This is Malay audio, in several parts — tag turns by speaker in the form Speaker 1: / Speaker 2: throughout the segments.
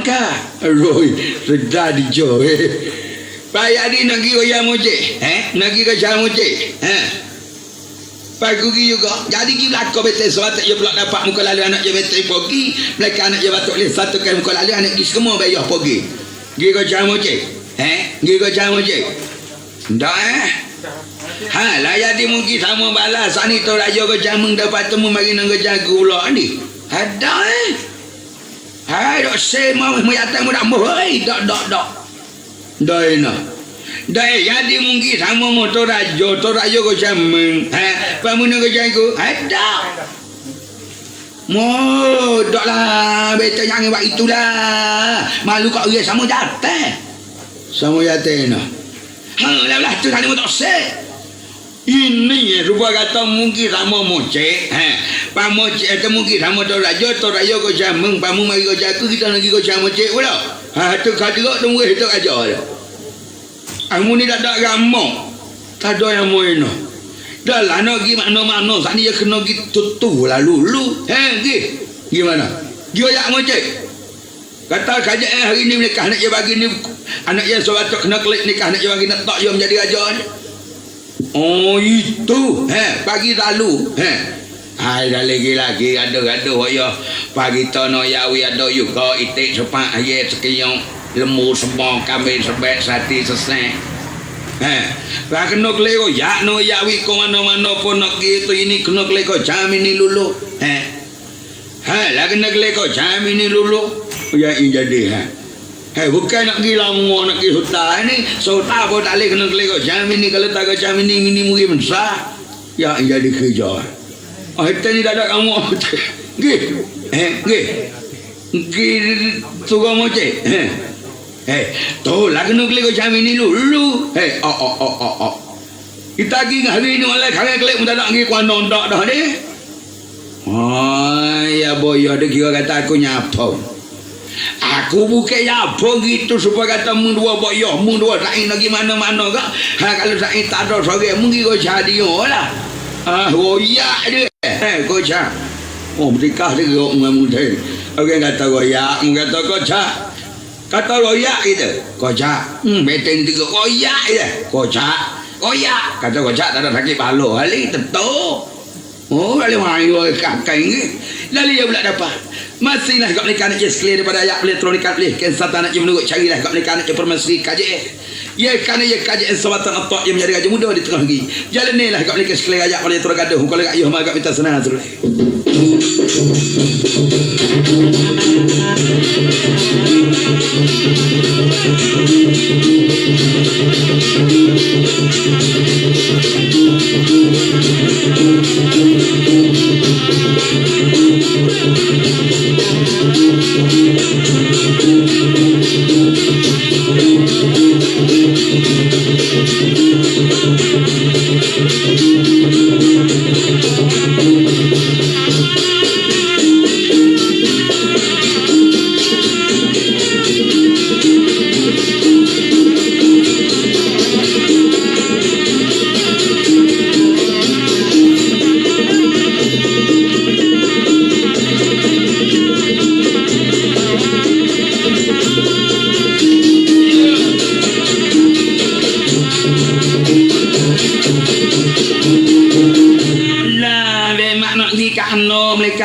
Speaker 1: Ka, Roy, sedar di jo. Payah di nak pergi ayam moce, nak pergi ke jam moce, Pagi juga. Jadi pergi belakang betul soal tak dia pula dapat muka lalu anak dia betul pergi. Mereka anak dia batuk boleh satukan muka lalu anak dia semua bayar pergi. Pergi ke jam moce, Pergi ke jam moce. Dah lah jadi mungkin sama balas. Ni tu raja ke jam dapat temu mari nak ke jagu pula ni. Ada hai dok se mau yata mu dak mo hei dok. Dai na. Dai jadi mungkin sama motor raja ko jameng. Pamun ke jago. Ada. Mo dok lah betul yang buat itulah. Malu kau dia sama jatah. Sama jatah na. Lah tu tadi motor se. Ini rupa kata mungkin sama moce, pamoce atau mungkin sama torajo ko jameng, pamu mari ko jaku kita lagi ko jam moce pula. Tu kadok tunggu itu aja dah. Amu ni dak gamong. Tak ada yang mau ino. Dah lah nak gi mana-mana sat ni dia kena gi tutu lah lulu. Gimana? Dia yak moce. Kata kaja hari ni nikah anak dia bagi ni anak dia sobat kena klik nikah anak dia bagi nak tak dia menjadi raja ni. Oh itu pagi lalu hai dah lagi gaduh ya pagi tono yawi ada juga itik sepak ayat sekiyong lembu semua kambing sebek sati sesek lah kena keleko ya no yawi ko mana-mana pun nak gitu ini kena keleko jam ini lulu lah kena keleko jam ini lulu ya ini jadi bukan nak pergi lama nak pergi hutan ni sultan pun tak boleh kena keleko jam ini kalau tak ke jam ini mungkin besar ya jadi kerja kita ni tak ada kamu tukang moce tu lah kena keleko jam ini lulu kita pergi hari ni malah kaya kelek pun tak nak pergi kuan nondak dah ni ya boy ada kira kata aku nyapa aku bukan apa gitu supaya kata mung dua boyoh mung dua sain lagi mana-mana kak kalau sain tak ada sorang mungkin kau jadi lah royak dia kocak berikah dia gerok muda orang kata royak kata kata royak gitu kocak betul tiga royak dia kocak kata kocak tak ada sakit balo kali tentu kali main kakak ni lalu dia pula dapat masih lah kat mereka nak clear daripada ayat elektronik boleh kan satan nak menunggu carilah kat mereka nak permasi kaji ya kerana ya kaji sabatan atak yang menjadi gaji muda di tengah lagi jalan ni lah kat mereka clear ayat boleh terus gaduh kalau kat Yuh mak minta senang terus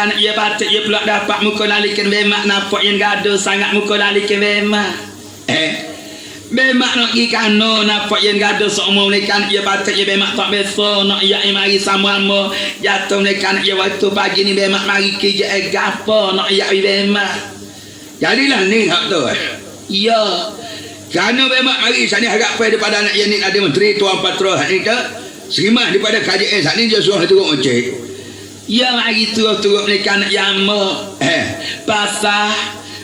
Speaker 1: anak dia batik dia pula dapat muka lalikan bemak nampak yang gaduh sangat muka lalikan bemak bemak nak pergi kano nampak yang gaduh seumur mereka anak dia batik dia bemak tak biasa nak ia mari sama-sama jatuh mereka anak dia waktu pagi ni bemak mari kerja gapo nak ia bemak jadilah ni hak tu ya kerana bemak mari sani harap pada daripada anak dia ni ada menteri tuan patro ni ke serimah daripada kajian saat ni dia suruh turun ojek ya mari turut mereka nak yama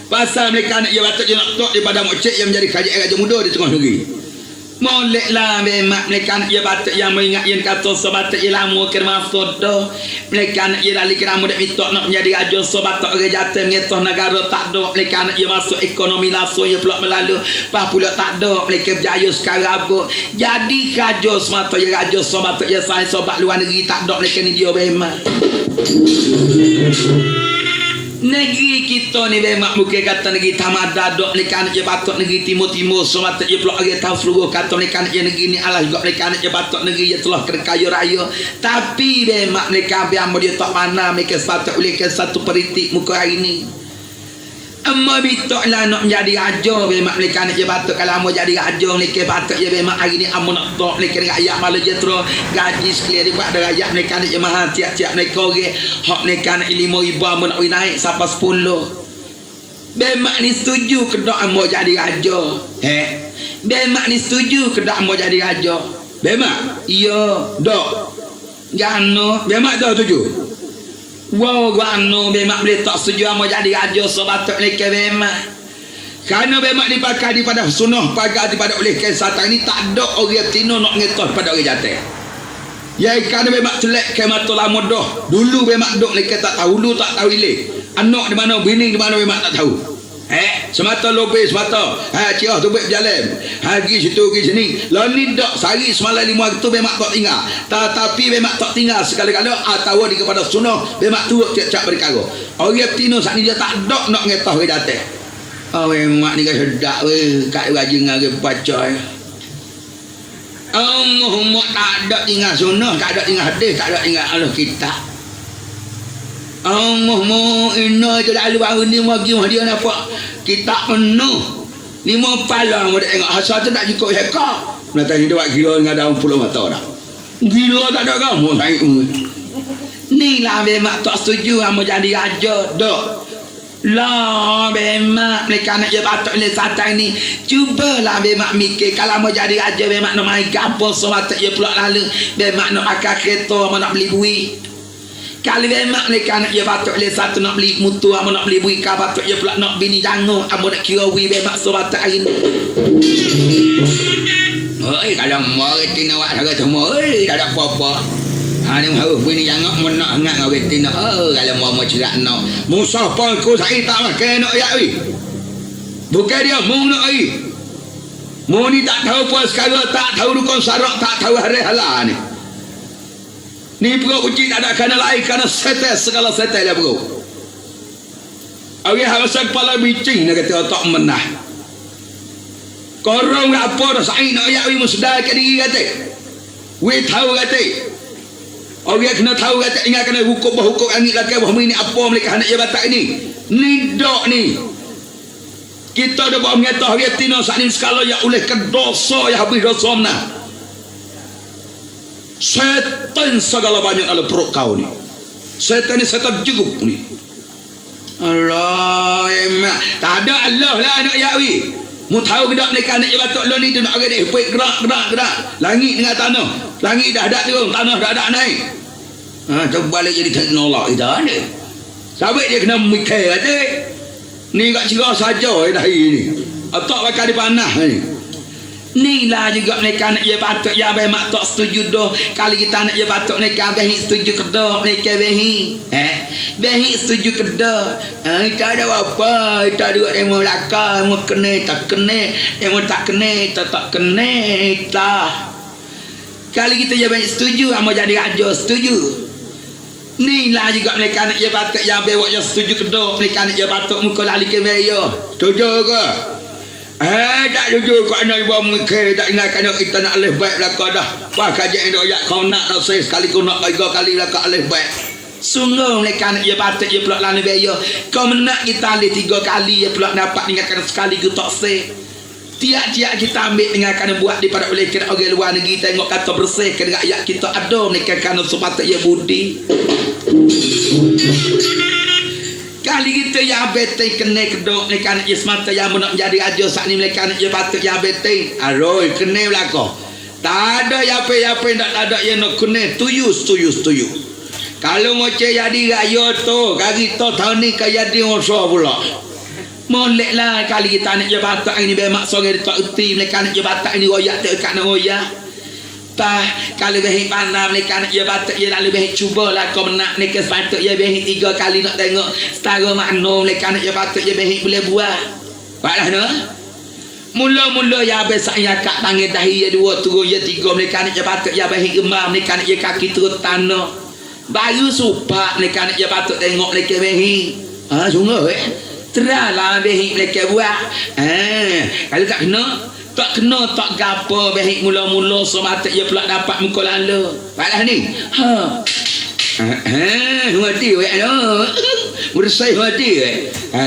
Speaker 1: pasal mereka nak ya batuk je nak tok daripada mocek yang menjadi kajian raja muda di tengah negeri moleklah memang mereka nak ya batuk yang mengingat yang kata sebatuk yang lama kena masuk dah mereka nak ya lali kena muda mitok nak menjadi raja sebatuk orang jatuh mengetah negara tak ada mereka nak ya masuk ekonomi langsung ya pula melalui pas pula tak ada mereka berjaya sekarang apa jadi raja semata ya raja sebatuk ya saya sobat luar negeri tak ada mereka ni dia memang negeri kita ni memang mungkin kata negeri Tamada dok ni kan je batok negeri timur-timur semata je blok lagi tahu seluruh kata ni kan je negeri ni alah juga ni kan je batok negeri je telah kena kaya raya tapi memang ni kan biar dia tak mana mereka sepatut boleh ke satu peritik muka hari ni amma bitok lah nak menjadi raja memang ni kan je batok kalau mau jadi raja ni ke batok je memang hari ni amma nak tok ni kena rakyat malah je terus gaji sekalian daripada rakyat ni kan je mahal tiap-tiap ni korang hak ni kan 5,000 amma nak naik sampai 10 bemak ni setuju ke tak mau jadi raja bemak ni setuju ke tak mau jadi raja bemak iya dok gano bemak dah setuju wow gano bemak boleh tak setuju mau jadi raja sebatuk ni ke bemak kerana bemak dipakai daripada sunnah pagar daripada oleh kesatan ni tak ada orang tino nak ngetah pada orang jatuh ya kerana bemak celek ke mata lama dah dulu bemak duk ni tak tahu dulu tak tahu ilih anak di mana bini di mana bemak tak tahu semata lobeh semata ciah tu baik berjalan pergi situ pergi sini lalu ni dak sehari semalam 5 hari tu bemak tak tinggal tetapi bemak tak tinggal sekali-kala atau di kepada sunnah bemak turut tiap-tiap perkara orang tino saat ni dia tak dak nak ngetah ke datang bemak ni kan sedap kat raja dengan orang baca mak tak ada tinggal sunnah tak ada tinggal hadis tak ada tinggal Allah kitab mu ina je lalu baru ni magi dia nampak kitab penuh 5 pala mu tengok asal tu tak cukup heka nak tanya dia buat kira dengan daun 10 mata dah gila tak ada kamu saya ni lah bemak tak setuju mau jadi raja dok lah bemak mereka nak je batuk le satai ni cubalah bemak mikir kalau mau jadi raja bemak nak main gapo semata je pulak lalu bemak nak pakai kereta mau nak beli buih kali bemak ni kan nak je batuk le satu nak beli mutu amo nak beli buih ka batuk je pula nak bini jango amo nak kira wi bemak sebatuk hari ni oi kalau mau retina awak cara semua tak ada apa-apa ni harus bini jango mun nak hangat ngau retina kalau mau cerak nak musah pun ku sai tak makan nak ya wi bukan dia mu nak ai mu ni tak tahu puas sekali tak tahu rukun syarat tak tahu hari halal ni ni perut uji tak ada kena lain kena setel segala setel lah perut orang harus kepala bicing dia kata tak menah korong apa dah sain nak ayak wimu sedar ke diri kata we tahu kata orang kena tahu kata ingat kena hukum angit lagi bahawa ini apa mereka hendak jabatan ini ni dok ni kita dah bawa mengetahui orang tino saat ini sekala yang oleh kedosa yang habis dosa menah setan segala banyak dalam perut kau ni setan ni setan jeguk ni Allah emak tak ada Allah lah anak yawi mu tahu ke tak mereka anak batuk lo ni dia nak agak gerak langit dengan tanah langit dah ada turun tanah dah ada naik terbalik jadi teknologi dah ada sampai dia kena mikir kata ni kat cerah saja dah ni atau bakal dipanah ni lah juga mereka nak je batuk ya bemak tak setuju dah kali kita nak je batuk mereka behi setuju ke dah mereka behi behi setuju ke dah tak ada apa tak ada yang belakang mau kena tak kena yang tak kena tak kena tak kali kita je behi setuju mau jadi raja setuju ni lah juga mereka nak je batuk ya bewak je setuju ke dah mereka nak je batuk muka lali ke beyo setuju ke tak jujur kau nak buat mikir tak ingat kena kita nak alih baik belakang dah wah kajian yang doyak kau nak saya sekali kau nak 3 kali belakang alih baik sungguh mereka nak je batuk je pulak lana biaya kau menak kita alih 3 kali je pulak dapat ingatkan sekali kau tak say tiap-tiap kita ambil ingatkan buat daripada oleh kena orang luar negeri tengok kata bersih kena rakyat kita ada mereka kena sepatut je budi kali kita yang beteng kena kedok mereka nak je semata yang nak menjadi raja saat ni mereka nak je patut yang beteng aroi kena belakang tak ada apa-apa tak ada yang nak kena setuju kalau mau jadi raja tu kali tu tahun ni kaya dia ngosor pula molek lah kali kita nak je patut ini bemak sore tak uti mereka nak je patut ini royak tak kat nak royak kalau behik pandang mereka nak je batuk je lalu behik cubalah kau nak ni ke sepatut je behik 3 kali nak tengok setara makna mereka nak je batuk je behik boleh buat buatlah no mula-mula ya besar ya kat tangan dahi ya 2 turun ya 3 mereka nak je batuk ya behik gemar mereka nak je kaki turun tanah baru supak mereka nak je batuk tengok mereka behik Sungguh teralah behik mereka buat. Kalau tak kena tak gapo behik mula-mula semata ia pula dapat muka lalu. Baiklah ni. Hati weh bersih hati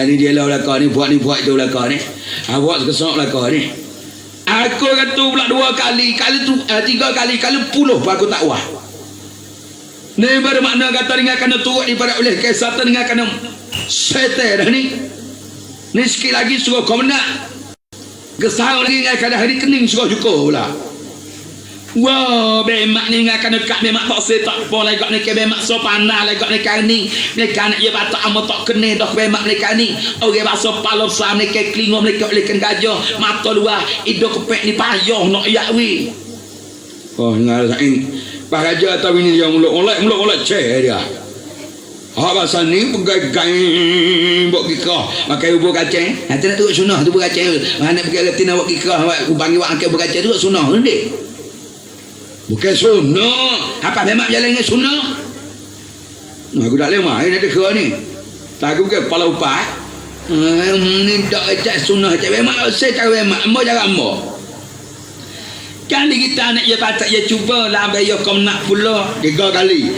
Speaker 1: ni dia lah belakang ni buat tu belakang ni. Buat kesok belakang ni. Aku kata pula 2 kali, kali tu 3 kali, kali 10 pun aku tak wah. Ni bermakna kata dengan kena turut daripada oleh kesatan dengan kena setel dah ni. Ni sikit lagi suruh kau menak. Gesang lagi dengan kena hari kening suruh cukup pula. Wah, bemak ni dengan kena kat bemak tak setak apa lagi ni ke bemak so panah lagi ni kan ni. Mereka nak ia batak amat tak kena dah bemak mereka ni. Orang bahasa palop sam ni ke kelingom mereka oleh kan gajah. Mata luar, hidung kepek ni payah nak yakwi. Oh, dengar sain. Pak Raja tahu ini dia muluk ceh dia. Bahasa ni pegang bok kikah pakai ubur kacang. Nanti nak turut sunah tu ubur kacang. Mana pergi reti nak bok kikah bagi wak angkat ubur kacang tu sunah ni. Bukan sunah. Apa memang jalan dengan sunah? Aku tak lemah ni ada kau ni. Tak aku bukan kepala upat. Ni tak cak sunah cak memang saya cak memang ambo jangan ambo. Kali kita nak ia patut ia cuba lah bayar kau nak pula 3 kali.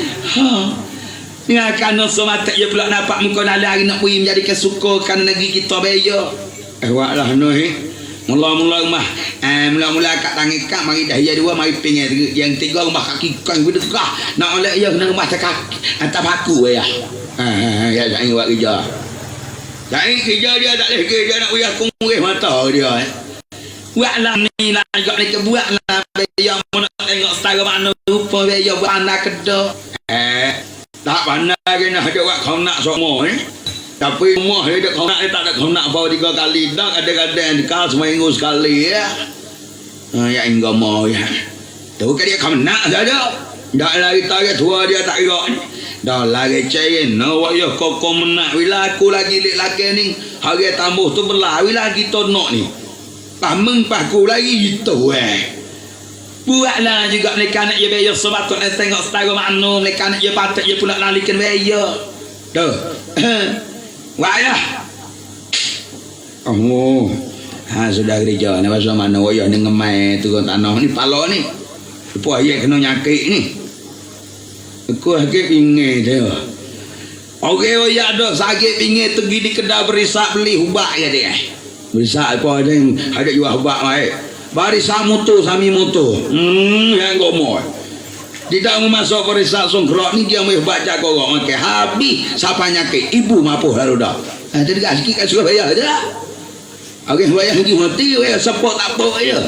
Speaker 1: Dengan kerana semata ia pula dapat muka dalam hari nak pergi menjadi kesuka kerana negeri kita bayar. Waklah noh mula-mula rumah mula-mula kat tangan kak mari dah ia 2 mari pinggir yang 3 rumah kaki kan betul kah nak oleh ia kena rumah cakap atas paku ya. Ya jangan buat kerja. Jangan kerja dia tak boleh kerja nak uyah kungurih mata dia. Buatlah ni lah juga ni buatlah bayar nak tengok setara mana rupa bayar buat anak kedok. Tak pandai kena ada buat kau nak semua ni. Tapi rumah dia kau nak tak ada kau nak bawa 3 kali dak ada-ada dikal seminggu sekali ya. Ya enggak mau ya. Tu kan dia kau nak saja. Dak lagi target tua dia tak gerak ni. Dah lagi cain no wayah kau menak bila aku lagi lek laki ni. Hari tambah tu berlawi lagi tonok ni. Pameng paku lagi itu Buatlah juga mereka nak ia bayar sebab nak tengok setara mana mereka nak ia patut ia pula lalikan bayar. Tuh. Wah ya. Oh. Sudah gereja ni pasal mana wayah ni ngemai turun tanah ni pala ni. Apa ayat kena nyakit ni. Aku sakit pingin dia. Okey wayah dah sakit pingin pergi di kedai berisak beli hubak ya dia. Berisak apa ada yang ada jual hubak mai. Barisak motor sami motor. Yang gomoy. Tidak mau masuk barisak songkrok ni dia mau baca korok makan habis siapa nyakit ibu mapuh lalu dah. Jadi kat sikit kat Surabaya je lah. Okey bayar pergi mati bayar support tak apa je.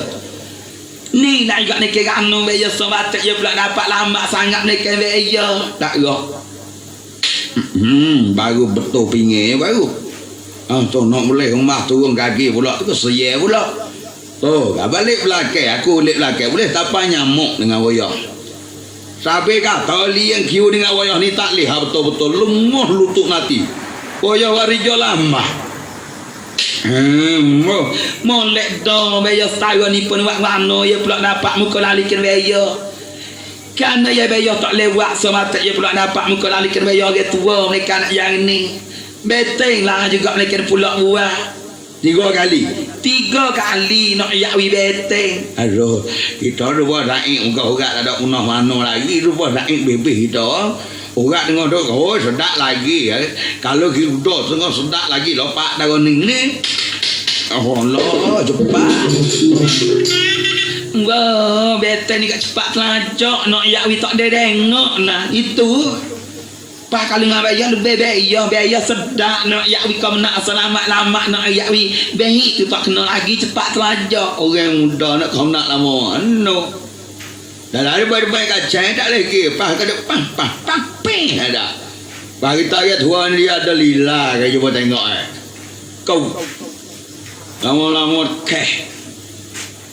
Speaker 1: Ni nak juga ni kira anu bayar sebab dia pula dapat lambat sangat ni kira bayar. Tak gerak. Baru betul pinggir baru. Tu nak boleh rumah turun kaki pula tu keseyeh pula. Tu balik belakang aku balik belakang boleh tapak nyamuk dengan wayah. Sampai kata li yang kiu dengan wayah ni tak lihat betul-betul lemah lutut nanti. Wayah warijo lama. Molek dah bayar setara ni pun buat mana ya pula dapat muka lalikan bayar. Kerana ya bayar tak lewat semata ya pula dapat muka lalikan bayar orang tua mereka nak yang ni. Beteng lah juga mereka pula buat. 3 kali nak yakwi beteng. Aduh, kita rupa raik muka orang tak ada punah mana lagi rupa raik bebih kita. Orang tengok dok, oh sedap lagi. Kalau kita tengok sedap lagi lopak darah ni. Oh Allah, cepat. Wah, beteng ni kat cepat telajak nak yakwi tak ada tengok nah itu. Pak kali ngah bayar lebih bayar sedap nak yakwi kau nak selamat lama nak yakwi baik tu tak kena lagi cepat telajak orang muda nak kau nak lama no dah lari baik kacang tak lagi pak ke depan pak ping ada pak kita lihat tuan dia ada lila kayak cuba tengok kau lama-lama keh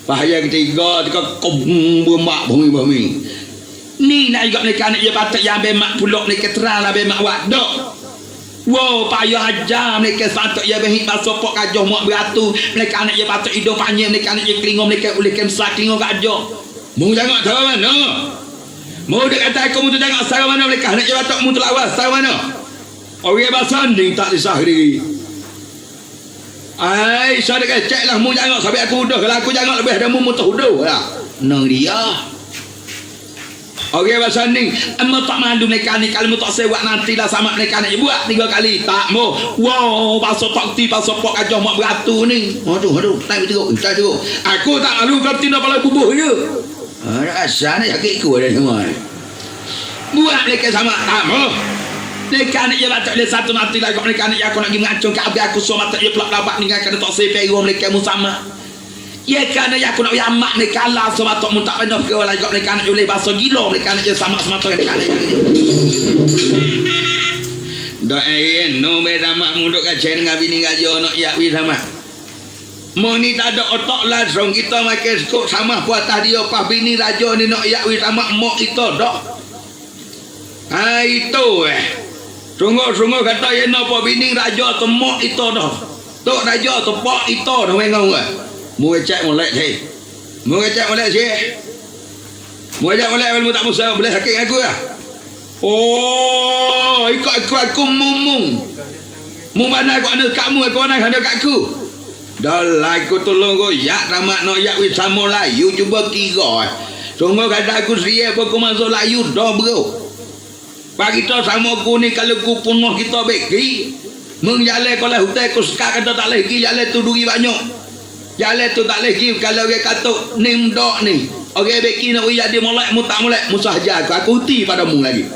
Speaker 1: pak yang ketiga kau bermak bumi ni nak juga mereka nak ia patut yang bemak pulak mereka terang lah bemak wadak. Wow payah ajar mereka patut ia behik masuk pok kajah muak beratu mereka nak ia patut hidung panjang mereka nak ia kelingong mereka boleh kemsak kelingong kajah. Mau tengok cara mana? Mau dia kata aku mau tengok cara mana mereka nak ia patut mu telawas cara mana? Orang basanding tak disah diri. Ai, saya cek lah mu jangan sampai aku udah. Kalau aku jangan lebih ada mu mutuh udah lah. Nang dia. Orang basanding, emo tak malu mereka ni kalau mu tak sewak nanti lah sama mereka nak buat 3 kali. Tak mau. Wow, pasal tak ti pasal pok kacau mak beratur ni. Aduh, tak teruk. Aku tak malu kau tina pala kubuh je. Rasa nak sakit ku ada semua. Buat mereka sama tak mau. Mereka ni je batuk dia satu nanti lagi mereka ni aku nak pergi mengacung ke habis aku suruh mata dia pulak dapat dengan kena tak sepe mereka mu sama. Ya kerana aku nak yamak mereka lah suruh batuk mu tak penuh ke lagi mereka nak boleh bahasa gila mereka ni je sama semata mereka ni. Doain no beda mak munduk kacau dengan bini gajo nak yakwi sama. Mau ni tak ada otak langsung kita makan skop sama buat tadi apa bini raja ni nak yakwi sama mak kita dak. Itu Sungguh kata ye napa bini raja tu mak itu dah. Tok raja tu pak itu dah mengau ke. Mu cek molek he. Mu cek molek si. Mu cek molek mu tak musah boleh sakit aku lah. Oh, ikut aku mumung. Mu mana aku ada kamu aku mana ada kat aku. Dah lah aku tolong kau yak ramak nak yak wis sama layu cuba kira. Sungguh kata aku sia apa aku masuk layu dah bro. Bagi tu sama aku ni kalau aku penuh kita bagi mengjale kalau hutan aku suka kata tak lagi jale tu dugi banyak jale tu tak lagi kalau dia kata ni mdak ni orang bagi nak jadi molek mu tak molek mu sahaja aku uti padamu lagi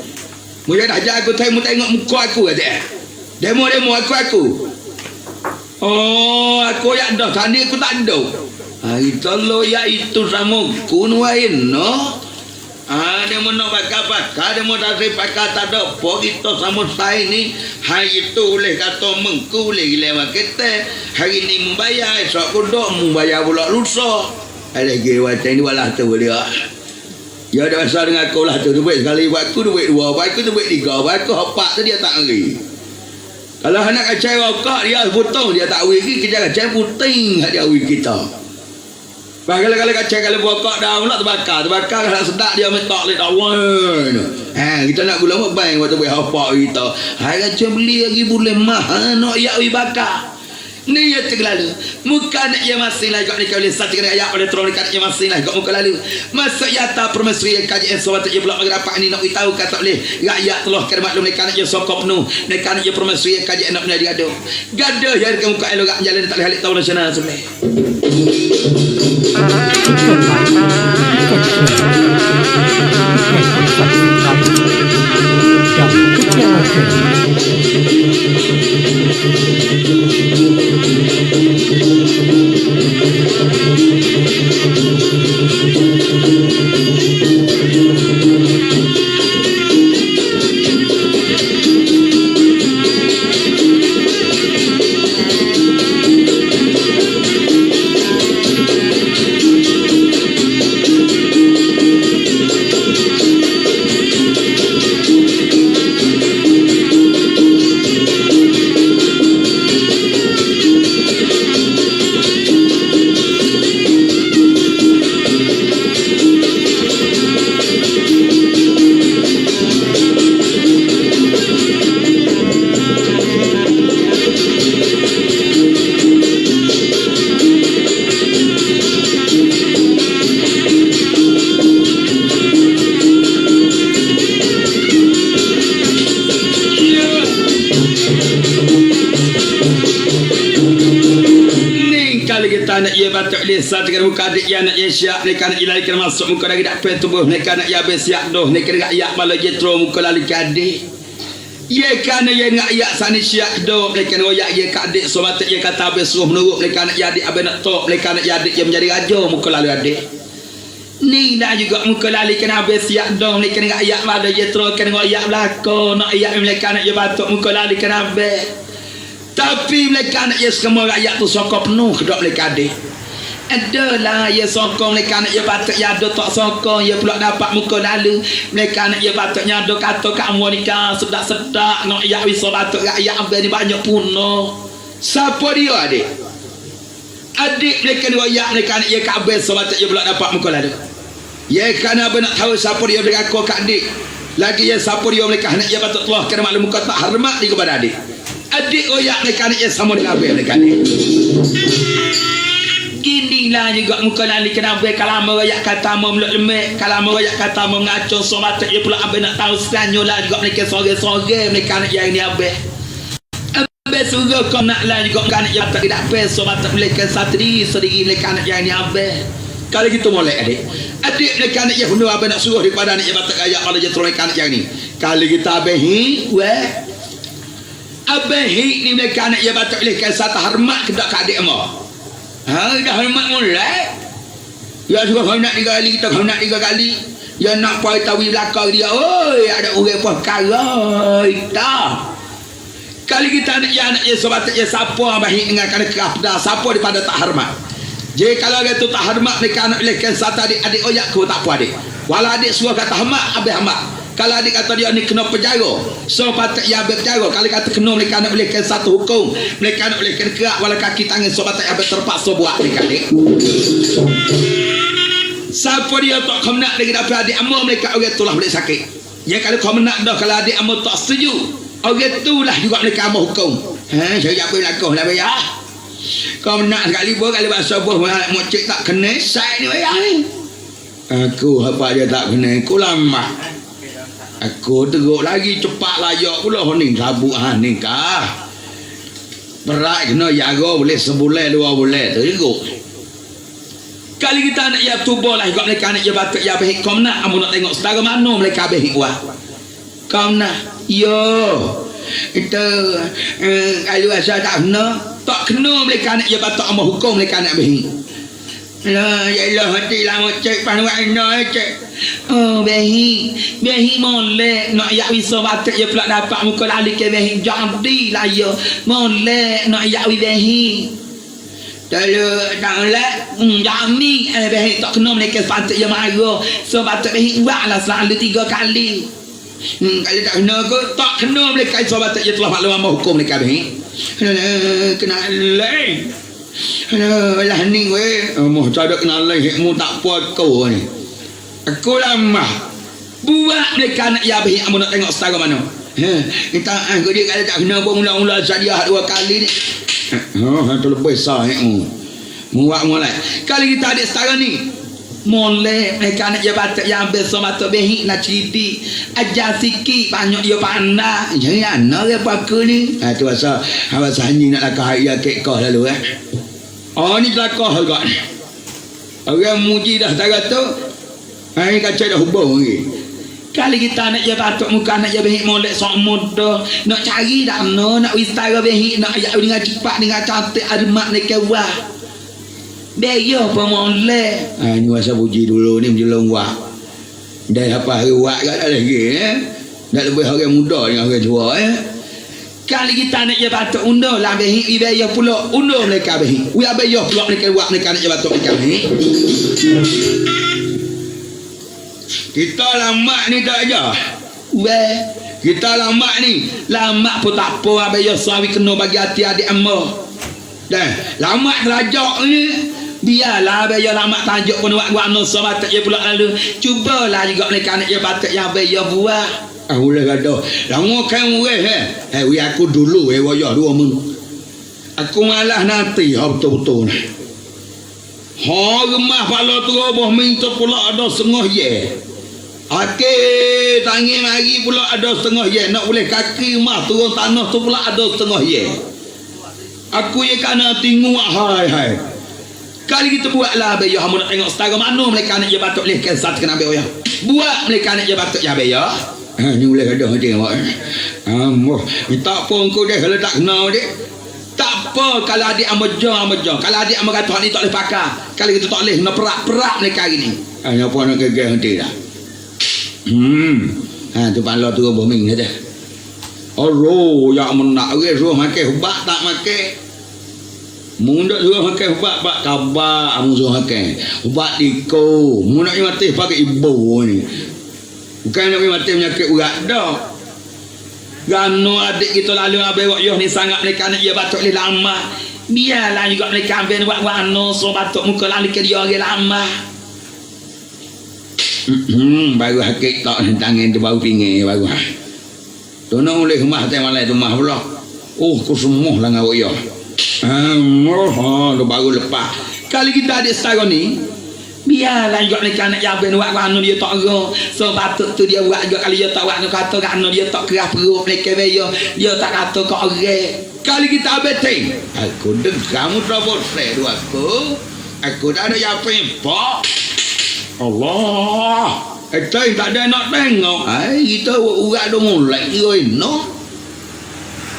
Speaker 1: mu dah ajar aku tengok muka aku kata demo aku oh aku yang dah tadi aku tak ada itu lo ya itu sama aku nuain no. Dia mau nak bakar dia mau dari bakar tak ada apa kita sama saya ni hari itu boleh kata mengku boleh lewat kita hari ni membayar esok kuduk membayar pula lusa ada lagi macam ni walah tu boleh ya ada masa dengan aku lah tu duit sekali buat aku duit 2 buat aku duit 3 buat aku hopak tu dia tak ngeri kalau anak kacau rokok dia potong dia tak wiki kerja kacau puting dia wiki kita kalau kacau kalau bokok dah pula terbakar kalau sedap dia mentok lek lawan. Kita nak gula mak bang waktu buat apa kita. Hai kacau beli lagi boleh mah nak yak wi bakar. Ni ya terlalu. Muka nak ya masih lagi ni kalau satu kena yak pada terus kat ya masih lagi muka lalu. Masuk yata permesri kaji esok tu dia pula berapa ni nak tahu kata boleh. Rakyat telah kena maklum ni kan ya sokop penuh. Ni kan ya permesri kaji enak dia gaduh. Gaduh ya ke muka elok jalan tak boleh tahu nasional sebenarnya. Saat dengan muka adik yang nak siap mereka nak ilai kena masuk muka lagi tak tubuh mereka nak habis siap doh mereka nak yak malah jetro muka lali adik ia kerana ia nak yak sana siap doh mereka nak yak ia kat adik so mata ia kata habis suruh menurut mereka nak adik habis nak tok mereka nak adik ia menjadi raja muka lalu adik ni dah juga muka lali kena habis siap doh mereka nak yak malah jetro kena yak belakang nak yak mereka nak ia batuk muka lali kena habis tapi mereka nak ia semua rakyat tu sokong penuh kedok mereka adik adalah ya sokong mereka nak ya patut ya ada tak sokong ya pula dapat muka lalu mereka nak ya patutnya ada kata kamu nikah sedak-sedak nak ya bisa patut rakyat ambil ni banyak puno siapa dia adik mereka mereka nak ya kabel sebab ya pula dapat muka lalu ya kerana apa nak tahu siapa dia dengan aku kat adik lagi ya siapa dia mereka anak dia patut keluar kena maklum muka tak hormat di kepada adik oyak mereka anak dia sama dengan abang mereka adik gini lah juga muka lali kena abang kalau mau rakyat kata mau meluk lemek kalau mau rakyat kata mau ngacung so mata dia pula abang nak tahu sekanyo lah juga mereka sore-sore mereka anak dia ini abang suruh kau nak lah juga anak dia tak tidak peso mata mereka sendiri mereka anak dia ini abang kalau gitu molek adik mereka anak dia penuh abang nak suruh daripada anak dia batak ayak kalau dia terus anak dia ni kalau kita abehi abehi ni mereka anak dia batak mereka satu hormat kedak ke adik emak dah hormat molek ya suka kau nak 3 kali kita kau nak 3 kali ya nak poi tawi belakang dia oi ada orang pun karoi tak kali kita anak dia sebataknya siapa abehi dengan kana kerapda siapa daripada tak hormat. Jadi kalau dia tu tak hormat mereka anak lelaki satu adik oyak ku tak apa adik. Walau adik suruh kata hormat habis hormat. Kalau adik kata dia ni kena penjara, so patut ya habis penjara. Kalau kata kena mereka anak lelaki satu hukum, mereka anak lelaki kerak walau kaki tangan so patut habis terpaksa buat mereka adik. Siapa dia tak kau nak lagi dapat adik amor mereka orang tu lah boleh sakit. Ya kalau kau nak dah kalau adik amor tak setuju, orang tu lah juga mereka amor hukum. Saya apa lakukan lah bayar. Kau nak sekali bahasa buah mau cek tak kena saya ni bayar ni aku apa dia tak kena aku lama aku teruk lagi cepat layak pula ni sabuk ni kah berat kena jaga boleh sebulan 2 bulan teruk kali kita nak ya tubuh lah juga mereka nak ya batuk ya behik kau nak amu nak tengok setara mana mereka behik buat kau nak yo itu kalau asal tak kena mereka anak dia batak amal hukum mereka anak behi lah ya Allah hati lah cek panuak ina cek oh behi molek nak yak bisa batak dia pula dapat muka lali ke behi jadi lah ya molek nak yak behi kalau tak molek jami behi tak kena mereka batak dia marah so batak behi buat lah selalu 3 kali kalau tak kena aku tak kena mereka so batak dia telah maklum amal hukum mereka behi kena lain lah ni weh moh tak ada kena lain hikmu tak puas kau ni aku lama buat mereka nak ya baik amu nak tengok setara mana kita aku dia kalau tak kena pun mula-mula sadiah 2 kali ni tu lebih besar hikmu muak mulai kalau kita ada setara ni molek mereka nak je batak yang besar batak behik nak ceriti ajar sikit banyak dia pandai jadi anak dia pakai ni tu pasal hanyi nak lakah ya kek kau lalu ni lakah juga orang muji dah tak kata ini kacau dah hubung lagi kali kita nak je batak muka nak je behik molek sok muda nak cari dah nak wistara behik nak ayat dengan cepat dengan cantik armat ni kewah Beyo pemoleh. Ni masa puji dulu ni menjelong wak. Dah apa hari wak kat lagi dah lebih orang muda dengan orang tua Kali kita nak je batuk undur lah behi beyo pula undur mereka behi. We beyo pula mereka wak mereka nak je batuk mereka behi. Kita lama ni tak aja. Kita lama ni lama pun tak apa beyo suami kena bagi hati adik amah. Dah lama derajat ni biarlah beyo lama tajuk pun buat anu sahabat je pula lalu cubalah juga mereka nak je batuk yang beyo buat boleh kata lama kan weh aku dulu wayah 2 mun aku malah nanti betul-betul remah pala teroboh minta pula ada setengah ye tangi mari pula ada setengah ye nak boleh kaki mah turun tanah tu pula ada setengah ye aku ye kana tingu hai kali kita buatlah beyo hamu nak tengok setara mana mereka nak je batuk leh kesat kena beyo buat mereka nak je batuk ya beyo ni boleh ada tengok minta pun kau dia kalau tak kenal dia tak apa kalau adik amajang kalau adik amaj kata ni tak boleh pakai kalau kita tak boleh nak perak mereka hari ni apa nak gegeh nanti dah tu pala tu bombing saja Allah ya menak orang suruh makan ubat tak makan mundak suruh makan ubat bak kabar amu suruh makan ubat diko mundak mati pakai ibu ni bukan nak mati penyakit urat dah gano adik kita lalu abang yo ni sangat mereka nak dia batuk le lama biarlah juga mereka ambil buat anu so batuk muka lalu ke dia orang lama Baru hakik tak tangan tu baru pinggir baru. Tolong oleh rumah teh malai rumah pula. Oh, ku semua lah ngawak ya. Tu baru lepas. Kali kita ada setara ni, biarlah juga ni anak yang ben buat anu dia tak gerak. So patut tu dia buat juga kali dia tak buat kata kat anu dia tak keras perut mereka dia tak kata kau orang. Kali kita beteng. Aku kamu trouble saya dua aku dah ada yang pempak. Allah. Tak ada nak tengok. Kita urat dah mulai no.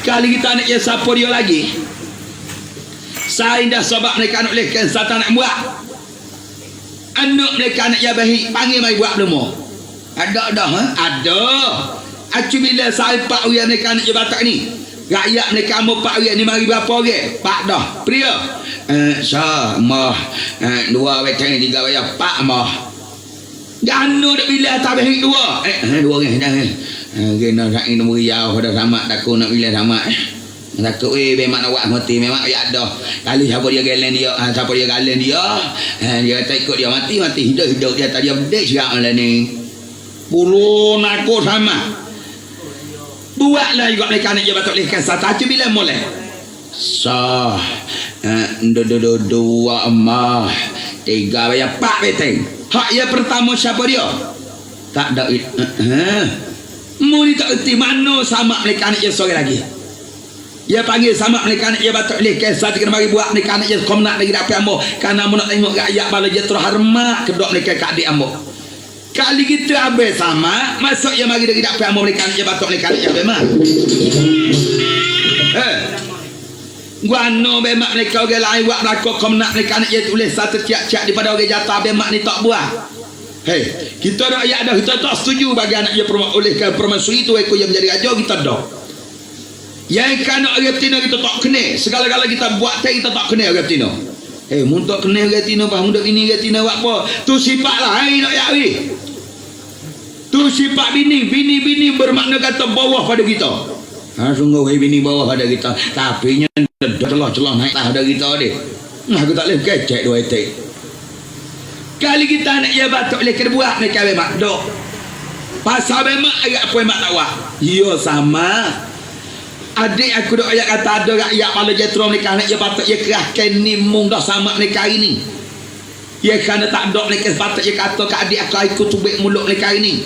Speaker 1: Kali kita nak siapa dia lagi. Saya dah sebab mereka nak lehkan satu nak buat. Anak mereka nak ya baik panggil mai buat demo. Ada dah ada. Acu bila saya pak uya mereka nak batak ni. Rakyat mereka mau pak uya ni mari berapa orang? Pak dah. Pria. Sah mah 2 weteng 3 bayar pak mah. Ganu dak bila tak baik 2. 2 orang dah. Kena sak ni meriau pada sama takut nak bila sama. Takut memang nak buat mati memang ya dah. Kali siapa dia galen dia, siapa dia galen dia, dia tak ikut dia mati hidup dia tadi bedek serak lah ni. Pulun aku sama. Buatlah juga mereka nak je batuk lehkan satu bila mulai. Sah. 2 emas 3 bayar 4 beteng. Hak yang pertama siapa dia? Tak ada mu ni tak erti mana sama mereka nak je sore lagi. Dia panggil sama mereka nak dia batuk leh kisah kena bagi buat mereka nak dia kau nak lagi dapat ambo karena mu nak tengok rakyat bala dia terus hormat kedok mereka kat adik ambo. Kali kita habis sama masuk yang bagi lagi dapat ambo mereka nak dia batuk mereka nak dia memang. Gua no bemak mereka orang lain buat rakok kau nak mereka nak dia tulis satu tiap-tiap daripada orang jatuh bemak ni tak buat. Kita dah ayat dah kita tak setuju bagi anak dia olehkan permaisuri itu ekor yang menjadi raja kita dah. Yang kan orang Tino kita tak kena segala-gala kita buat kita tak kena orang Tino. Mun tak kena orang Tino faham dak bini orang Tino buat apa? Tu sifat lah nak ya tu sifat bini bermakna kata bawah pada kita. Sungguh bini bawah pada kita tapi nya celah naik tah pada kita dia. Aku tak boleh kecek 2 etik. Kali kita nak ya batuk boleh kena buat mereka bemak dok. Pasal bemak agak apa bemak tak buat? Ya sama. Adik aku dok ayat kata ada rakyat malah jetro mereka nak ya batuk ya kerahkan ni mung dah sama mereka ini. Ya kerana tak dok mereka batuk ya kata ke adik aku ikut tubik mulut mereka ini.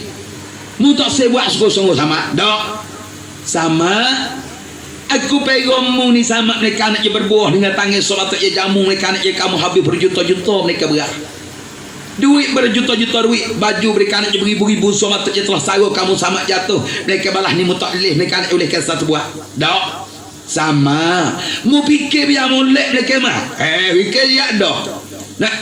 Speaker 1: Mu tak saya buat sungguh-sungguh sama. Dok. Sama. Aku pegang mu ni sama mereka nak ya berbuah dengan tangan solat ya jamu mereka nak ya kamu habis berjuta-juta mereka berat. Duit berjuta-juta duit baju mereka nak beribu-ribu solat je telah sarung kamu sama jatuh mereka balah ni mu tak boleh mereka nak bolehkan satu buat dak sama mu fikir biar molek mereka mah fikir dia dak nak